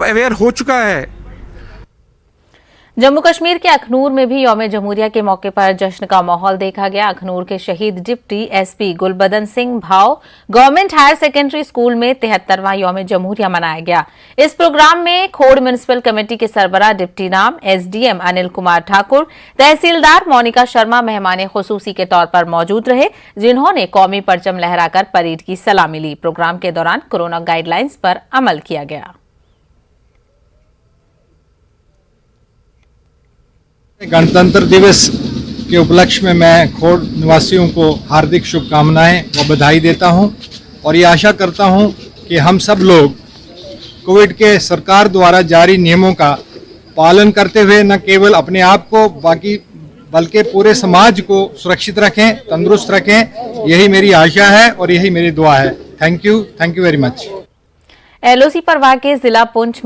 Aware हो चुका है। जम्मू कश्मीर के अखनूर में भी यौम जमहूरिया के मौके पर जश्न का माहौल देखा गया। अखनूर के शहीद डिप्टी एसपी गुलबदन सिंह भाव गवर्नमेंट हायर सेकेंडरी स्कूल में 73वां यौम जमहूरिया मनाया गया। इस प्रोग्राम में खोड़ म्युनिसिपल कमेटी के सरबराह डिप्टी नाम एसडीएम अनिल कुमार ठाकुर, तहसीलदार मोनिका शर्मा मेहमान खुसूसी के तौर पर मौजूद रहे, जिन्होंने कौमी परचम लहराकर परेड की सलामी ली। प्रोग्राम के दौरान कोरोना गाइडलाइंस पर अमल किया गया। गणतंत्र दिवस के उपलक्ष्य में मैं खोड़ निवासियों को हार्दिक शुभकामनाएं व बधाई देता हूं और ये आशा करता हूं कि हम सब लोग कोविड के सरकार द्वारा जारी नियमों का पालन करते हुए न केवल अपने आप को बल्कि पूरे समाज को सुरक्षित रखें, तंदुरुस्त रखें। यही मेरी आशा है और यही मेरी दुआ है। Thank you very much. LOC परवाह के जिला पुंछ में